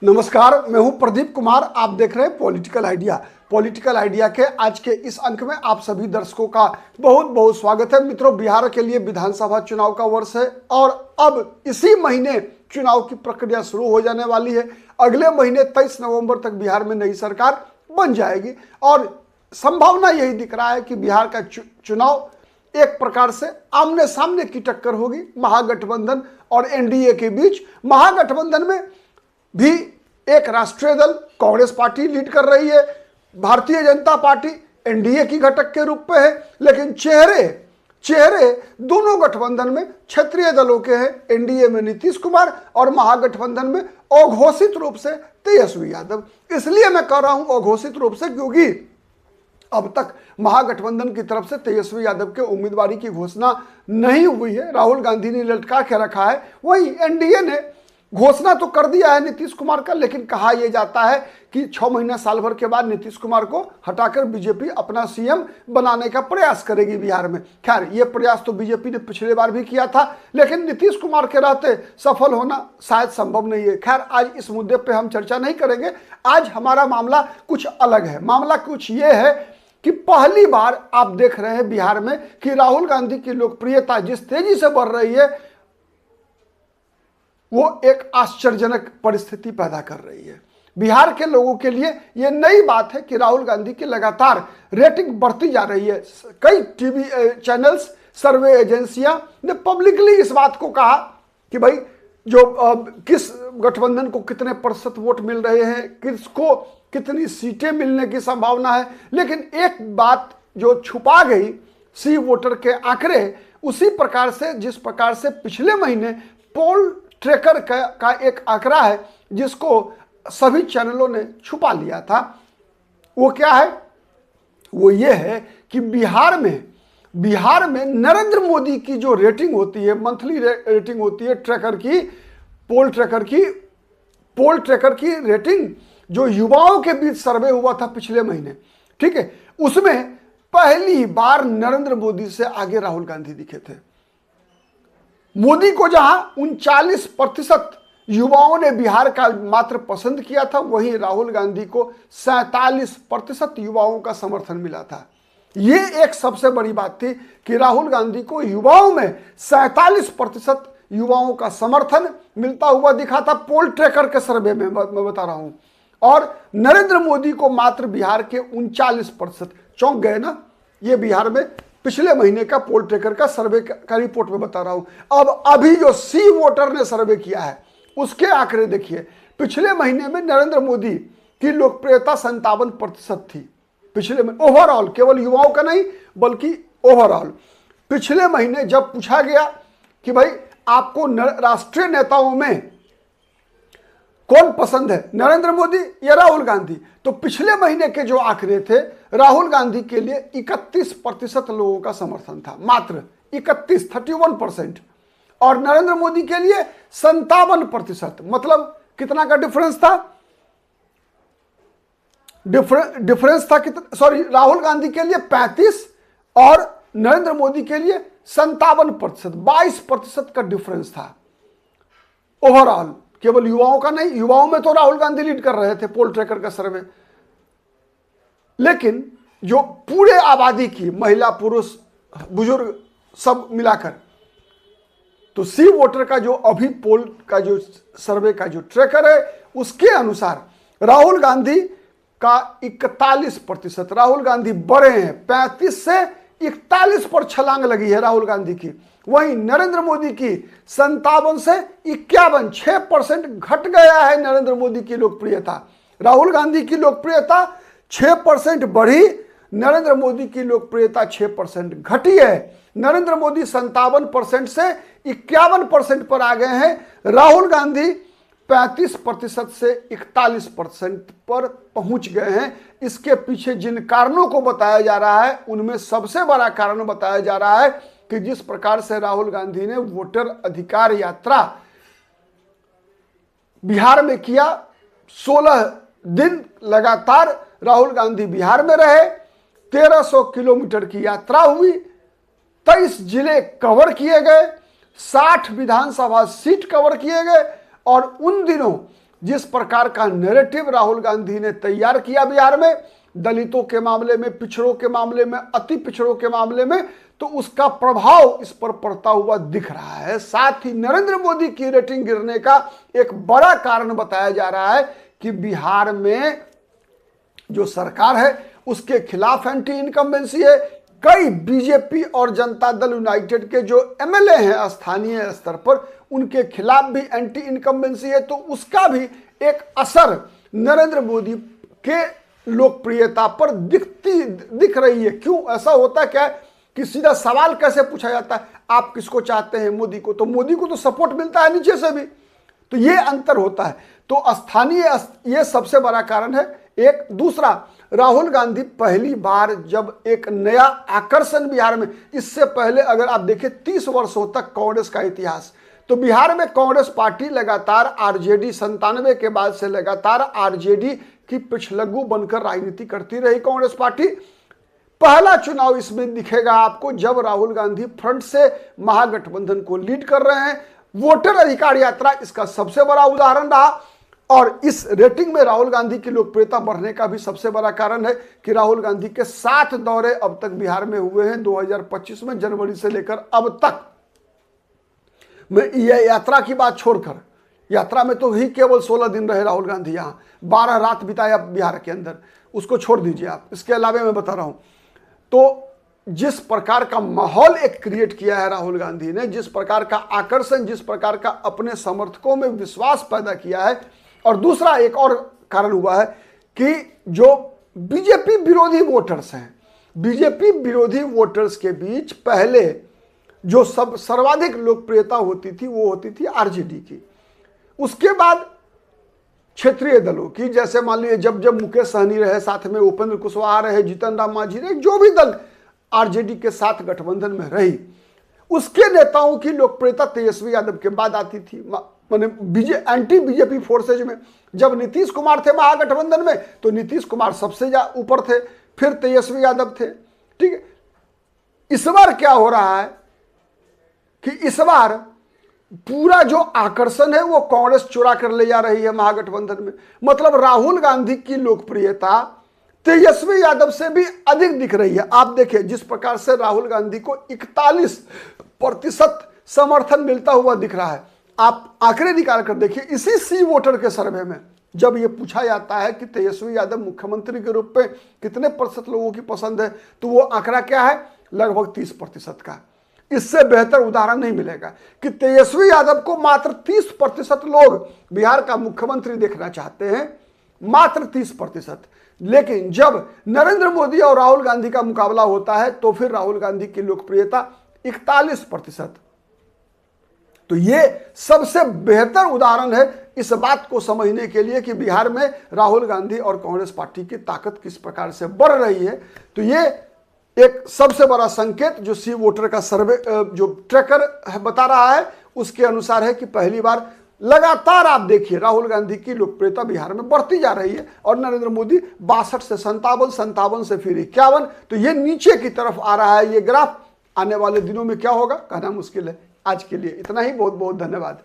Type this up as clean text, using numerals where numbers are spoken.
नमस्कार, मैं हूं प्रदीप कुमार। आप देख रहे हैं पॉलिटिकल आइडिया। पॉलिटिकल आइडिया के आज के इस अंक में आप सभी दर्शकों का बहुत बहुत स्वागत है। मित्रों, बिहार के लिए विधानसभा चुनाव का वर्ष है और अब इसी महीने चुनाव की प्रक्रिया शुरू हो जाने वाली है। अगले महीने 23 नवंबर तक बिहार में नई सरकार बन जाएगी और संभावना यही दिख रहा है कि बिहार का चुनाव एक प्रकार से आमने सामने की टक्कर होगी महागठबंधन और एनडीए के बीच। महागठबंधन में भी एक राष्ट्रीय दल कांग्रेस पार्टी लीड कर रही है, भारतीय जनता पार्टी एनडीए की घटक के रूप में है, लेकिन चेहरे दोनों गठबंधन में क्षेत्रीय दलों के हैं। एनडीए में नीतीश कुमार और महागठबंधन में अघोषित रूप से तेजस्वी यादव। इसलिए मैं कह रहा हूं अघोषित रूप से क्योंकि अब तक महागठबंधन की तरफ से तेजस्वी यादव के उम्मीदवारी की घोषणा नहीं हुई है। राहुल गांधी ने लटका के रखा है। वहीं एनडीए ने घोषणा तो कर दिया है नीतीश कुमार का, लेकिन कहा यह जाता है कि 6 महीना साल भर के बाद नीतीश कुमार को हटाकर बीजेपी अपना सीएम बनाने का प्रयास करेगी बिहार में। खैर, यह प्रयास तो बीजेपी ने पिछले बार भी किया था, लेकिन नीतीश कुमार के रहते सफल होना शायद संभव नहीं है। खैर, आज इस मुद्दे पे हम चर्चा नहीं करेंगे। आज हमारा मामला कुछ अलग है। मामला कुछ ये है कि पहली बार आप देख रहे हैं बिहार में कि राहुल गांधी की लोकप्रियता जिस तेजी से बढ़ रही है वो एक आश्चर्यजनक परिस्थिति पैदा कर रही है। बिहार के लोगों के लिए यह नई बात है कि राहुल गांधी की लगातार रेटिंग बढ़ती जा रही है। कई टीवी चैनल्स, सर्वे एजेंसियां ने पब्लिकली इस बात को कहा कि भाई जो किस गठबंधन को कितने प्रतिशत वोट मिल रहे हैं, किसको कितनी सीटें मिलने की संभावना है। लेकिन एक बात जो छुपा गई सी वोटर के आंकड़े, उसी प्रकार से जिस प्रकार से पिछले महीने पोल ट्रैकर का एक आंकड़ा है जिसको सभी चैनलों ने छुपा लिया था, वो क्या है? वो ये है कि बिहार में नरेंद्र मोदी की जो रेटिंग होती है, मंथली रेटिंग होती है ट्रैकर की, पोल ट्रैकर की रेटिंग जो युवाओं के बीच सर्वे हुआ था पिछले महीने, ठीक है, उसमें पहली बार नरेंद्र मोदी से आगे राहुल गांधी दिखे थे। मोदी को जहां 39% युवाओं ने बिहार का मात्र पसंद किया था, वहीं राहुल गांधी को 47% युवाओं का समर्थन मिला था। यह एक सबसे बड़ी बात थी कि राहुल गांधी को युवाओं में 47% युवाओं का समर्थन मिलता हुआ दिखा था पोल ट्रैकर के सर्वे में, मैं बता रहा हूं। और नरेंद्र मोदी को मात्र बिहार के 39%। चौंक गए ना? ये बिहार में पिछले महीने का पोल ट्रैकर का सर्वे का रिपोर्ट में बता रहा हूं। अब अभी जो सी वोटर ने सर्वे किया है उसके आंकड़े देखिए। पिछले महीने में नरेंद्र मोदी की लोकप्रियता 57% थी। पिछले महीने ओवरऑल, केवल युवाओं का नहीं बल्कि ओवरऑल। पिछले महीने जब पूछा गया कि भाई आपको राष्ट्रीय नेताओं में कौन पसंद है, नरेंद्र मोदी या राहुल गांधी, तो पिछले महीने के जो आंकड़े थे, राहुल गांधी के लिए 31% लोगों का समर्थन था, मात्र 31% और नरेंद्र मोदी के लिए 57%। मतलब कितना का डिफरेंस था? डिफरेंस था कितना? सॉरी, राहुल गांधी के लिए 35 और नरेंद्र मोदी के लिए 57%, 22% का डिफरेंस था ओवरऑल। केवल युवाओं का नहीं, युवाओं में तो राहुल गांधी लीड कर रहे थे पोल ट्रैकर का सर्वे, लेकिन जो पूरे आबादी की महिला, पुरुष, बुजुर्ग सब मिलाकर, तो सी वोटर का जो अभी पोल का जो सर्वे का जो ट्रैकर है उसके अनुसार राहुल गांधी का 41%, राहुल गांधी बढ़े हैं। 35 से 41 पर छलांग लगी है राहुल गांधी की। वहीं नरेंद्र मोदी की 57 से 51, 6% घट गया है नरेंद्र मोदी की लोकप्रियता। राहुल गांधी की लोकप्रियता 6% बढ़ी, नरेंद्र मोदी की लोकप्रियता 6% घटी है। नरेंद्र मोदी 57% से 51% पर आ गए हैं। राहुल गांधी 35% से 41% पर पहुंच गए हैं। इसके पीछे जिन कारणों को बताया जा रहा है उनमें सबसे बड़ा कारण बताया जा रहा है कि जिस प्रकार से राहुल गांधी ने वोटर अधिकार यात्रा बिहार में किया, 16 दिन लगातार राहुल गांधी बिहार में रहे, 1300 किलोमीटर की यात्रा हुई, 23 जिले कवर किए गए, 60 विधानसभा सीट कवर किए गए और उन दिनों जिस प्रकार का नैरेटिव राहुल गांधी ने तैयार किया बिहार में, दलितों के मामले में, पिछड़ों के मामले में, अति पिछड़ों के मामले में, तो उसका प्रभाव इस पर पड़ता हुआ दिख रहा है। साथ ही नरेंद्र मोदी की रेटिंग गिरने का एक बड़ा कारण बताया जा रहा है कि बिहार में जो सरकार है उसके खिलाफ एंटी इनकम्बेंसी है। कई बीजेपी और जनता दल यूनाइटेड के जो एमएलए हैं स्थानीय स्तर पर, उनके खिलाफ भी एंटी इनकम्बेंसी है, तो उसका भी एक असर नरेंद्र मोदी के लोकप्रियता पर दिख रही है। क्यों ऐसा होता क्या है कि सीधा सवाल कैसे पूछा जाता है, आप किसको चाहते हैं, मोदी को? तो मोदी को तो सपोर्ट मिलता है नीचे से भी, तो ये अंतर होता है। तो स्थानीय ये सबसे बड़ा कारण है। एक दूसरा, राहुल गांधी पहली बार जब एक नया आकर्षण बिहार में, इससे पहले अगर आप देखें 30 वर्षों तक कांग्रेस का इतिहास, तो बिहार में कांग्रेस पार्टी लगातार आरजेडी 97 के बाद से लगातार आरजेडी की पिछलग्गू बनकर राजनीति करती रही कांग्रेस पार्टी। पहला चुनाव इसमें दिखेगा आपको जब राहुल गांधी फ्रंट से महागठबंधन को लीड कर रहे हैं। वोटर अधिकार यात्रा इसका सबसे बड़ा उदाहरण रहा, और इस रेटिंग में राहुल गांधी की लोकप्रियता बढ़ने का भी सबसे बड़ा कारण है कि राहुल गांधी के 7 दौरे अब तक बिहार में हुए हैं 2025 में, जनवरी से लेकर अब तक। मैं यह यात्रा की बात छोड़कर, यात्रा में तो ही केवल 16 दिन रहे राहुल गांधी, यहाँ 12 रात बिताया बिहार के अंदर, उसको छोड़ दीजिए आप। इसके अलावा मैं बता रहा हूं, तो जिस प्रकार का माहौल एक क्रिएट किया है राहुल गांधी ने, जिस प्रकार का आकर्षण, जिस प्रकार का अपने समर्थकों में विश्वास पैदा किया है। और दूसरा एक और कारण हुआ है कि जो बीजेपी विरोधी वोटर्स हैं, बीजेपी विरोधी वोटर्स के बीच पहले जो सब सर्वाधिक लोकप्रियता होती थी वो होती थी आरजेडी की, उसके बाद क्षेत्रीय दलों की, जैसे मान लीजिए जब मुकेश सहनी रहे, साथ में उपेंद्र कुशवाहा रहे, जीतन राम मांझी रहे, जो भी दल आरजेडी के साथ गठबंधन में रही, उसके नेताओं की लोकप्रियता तेजस्वी यादव के बाद आती थी। माने एंटी बीजेपी फोर्सेज में जब नीतीश कुमार थे महागठबंधन में, तो नीतीश कुमार सबसे ऊपर थे, फिर तेजस्वी यादव थे। ठीक है, इस बार क्या हो रहा है कि इस बार पूरा जो आकर्षण है वो कांग्रेस चुरा कर ले जा रही है महागठबंधन में। मतलब राहुल गांधी की लोकप्रियता तेजस्वी यादव से भी अधिक दिख रही है। आप देखिए जिस प्रकार से राहुल गांधी को 41% समर्थन मिलता हुआ दिख रहा है। आप आंकड़े निकाल कर देखिए, इसी सी वोटर के सर्वे में जब यह पूछा जाता है कि तेजस्वी यादव मुख्यमंत्री के रूप में कितने प्रतिशत लोगों की पसंद है, तो वो आंकड़ा क्या है, लगभग 30% का। इससे बेहतर उदाहरण नहीं मिलेगा कि तेजस्वी यादव को मात्र 30% लोग बिहार का मुख्यमंत्री देखना चाहते हैं, मात्र 30%। लेकिन जब नरेंद्र मोदी और राहुल गांधी का मुकाबला होता है तो फिर राहुल गांधी की लोकप्रियता 41%। तो ये सबसे बेहतर उदाहरण है इस बात को समझने के लिए कि बिहार में राहुल गांधी और कांग्रेस पार्टी की ताकत किस प्रकार से बढ़ रही है। तो ये एक सबसे बड़ा संकेत जो सी वोटर का सर्वे जो ट्रैकर बता रहा है उसके अनुसार है कि पहली बार लगातार आप देखिए राहुल गांधी की लोकप्रियता बिहार में बढ़ती जा रही है और नरेंद्र मोदी 62 से 57 से फिर 51। तो ये नीचे की तरफ आ रहा है ये ग्राफ। आने वाले दिनों में क्या होगा कहना मुश्किल है। आज के लिए इतना ही, बहुत बहुत धन्यवाद।